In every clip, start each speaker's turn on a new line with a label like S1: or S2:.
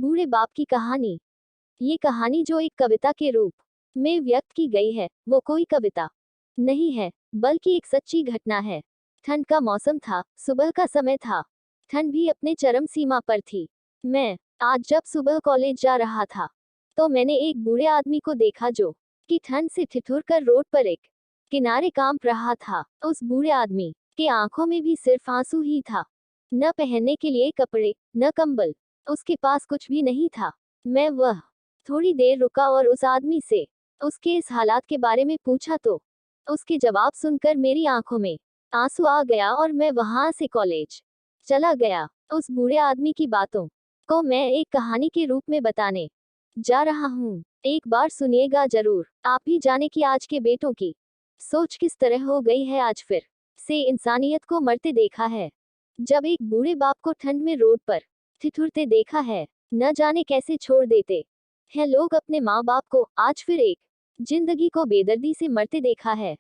S1: बूढ़े बाप की कहानी। ये कहानी जो एक कविता के रूप में व्यक्त की गई है, वो कोई कविता नहीं है, बल्कि एक सच्ची घटना है। ठंड का मौसम था, सुबह का समय था। ठंड भी अपने चरम सीमा पर थी। मैं आज जब सुबह कॉलेज जा रहा था, तो मैंने एक बूढ़े आदमी को देखा जो कि ठंड से ठिठुर कर रोड पर एक किनारे कांप रहा था। उस बूढ़े आदमी के आंखों में भी सिर्फ आंसू ही था। न पहनने के लिए कपड़े, न कंबल, उसके पास कुछ भी नहीं था। मैं वह थोड़ी देर रुका और उस आदमी से उसके इस हालात के बारे में पूछा तो उसके जवाब सुनकर मेरी आंखों में आंसू आ गया और मैं वहां से कॉलेज चला गया। उस बूढ़े आदमी की बातों को मैं एक कहानी के रूप में बताने जा रहा हूँ। एक बार सुनिएगा जरूर। आप भी जाने कि आज के बेटों की सोच किस तरह हो गई है। आज फिर से इंसानियत को मरते देखा है। जब एक बूढ़े बाप को ठंड में रोड पर ठिठुरते देखा है, न जाने कैसे छोड़ देते हैं लोग अपने माँ बाप को। आज फिर एक जिंदगी को बेदर्दी से मरते देखा है।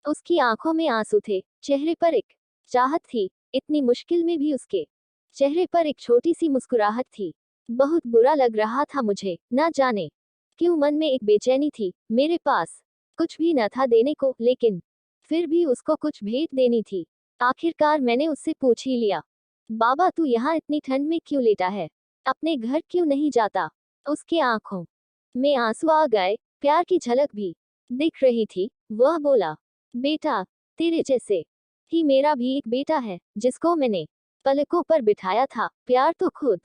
S1: उसकी आंखों में आंसू थे, चेहरे पर एक चाहत थी। इतनी मुश्किल में भी उसके चेहरे पर एक छोटी सी मुस्कुराहट थी। बहुत बुरा लग रहा था मुझे, ना जाने क्यों मन में एक बेचैनी थी। मेरे पास कुछ भी न था देने को, लेकिन फिर भी उसको कुछ भेंट देनी थी। आखिरकार मैंने उससे पूछ ही लिया, बाबा तू यहाँ इतनी ठंड में क्यों लेटा है, अपने घर क्यों नहीं जाता? उसके आंखों में आंसू आ गए, प्यार की झलक भी दिख रही थी। वह बोला, बेटा तेरे जैसे ही मेरा भी एक बेटा है, जिसको मैंने पलकों पर बिठाया था। प्यार तो खुद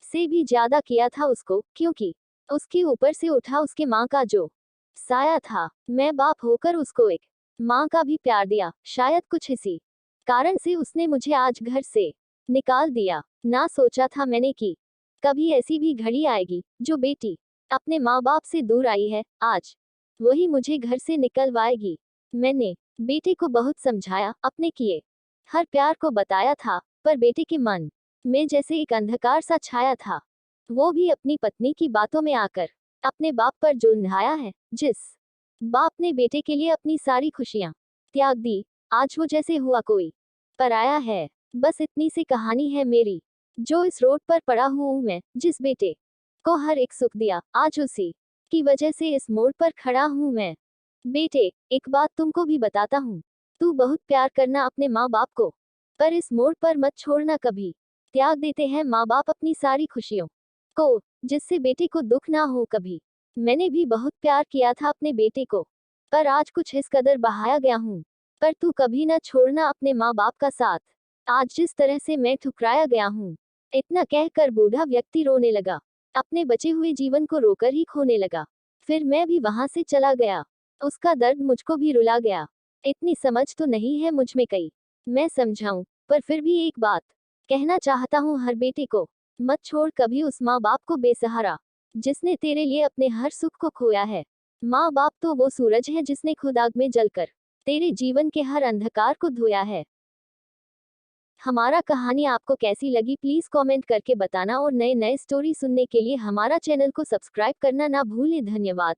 S1: से भी ज्यादा किया था उसको, क्योंकि उसके ऊपर से उठा उसके माँ का जो साया था। मैं बाप होकर उसको एक माँ का भी प्यार दिया। शायद कुछ इसी कारण से उसने मुझे आज घर से निकाल दिया। ना सोचा था मैंने कि कभी ऐसी भी घड़ी आएगी जो बेटी अपने माँ बाप से दूर आई है, आज वही मुझे घर से निकलवाएगी। मैंने बेटे को बहुत समझाया, अपने किए हर प्यार को बताया था, पर बेटे के मन में जैसे एक अंधकार सा छाया था। वो भी अपनी पत्नी की बातों में आकर अपने बाप पर जुल्माया है। जिस बाप ने बेटे के लिए अपनी सारी खुशियां त्याग दी, आज वो जैसे हुआ कोई पराया है। बस इतनी सी कहानी है मेरी, जो इस रोड पर पड़ा हूँ मैं। जिस बेटे को हर एक सुख दिया, आज उसी की वजह से इस मोड़ पर खड़ा हूँ मैं। बेटे, एक बात तुमको भी बताता हूँ, तू बहुत प्यार करना अपने माँ बाप को, पर इस मोड़ पर मत छोड़ना कभी। त्याग देते हैं माँ बाप अपनी सारी खुशियों को, जिससे बेटे को दुख ना हो कभी। मैंने भी बहुत प्यार किया था अपने बेटे को, पर आज कुछ इस कदर बहाया गया हूँ। पर तू कभी न छोड़ना अपने माँ बाप का साथ, आज जिस तरह से मैं ठुकराया गया हूँ। इतना कहकर बूढ़ा व्यक्ति रोने लगा, अपने बचे हुए जीवन को रोकर ही खोने लगा। फिर मैं भी वहां से चला गया। उसका दर्द मुझको भी रुला गया। इतनी समझ तो नहीं है मुझ में कई मैं समझाऊं, पर फिर भी एक बात कहना चाहता हूँ हर बेटे को, मत छोड़ कभी उस माँ बाप को बेसहारा, जिसने तेरे लिए अपने हर सुख को खोया है। माँ बाप तो वो सूरज है जिसने खुद आग में जलकर तेरे जीवन के हर अंधकार को धोया है। हमारा कहानी आपको कैसी लगी प्लीज कमेंट करके बताना, और नए नए स्टोरी सुनने के लिए हमारा चैनल को सब्सक्राइब करना ना भूलें। धन्यवाद।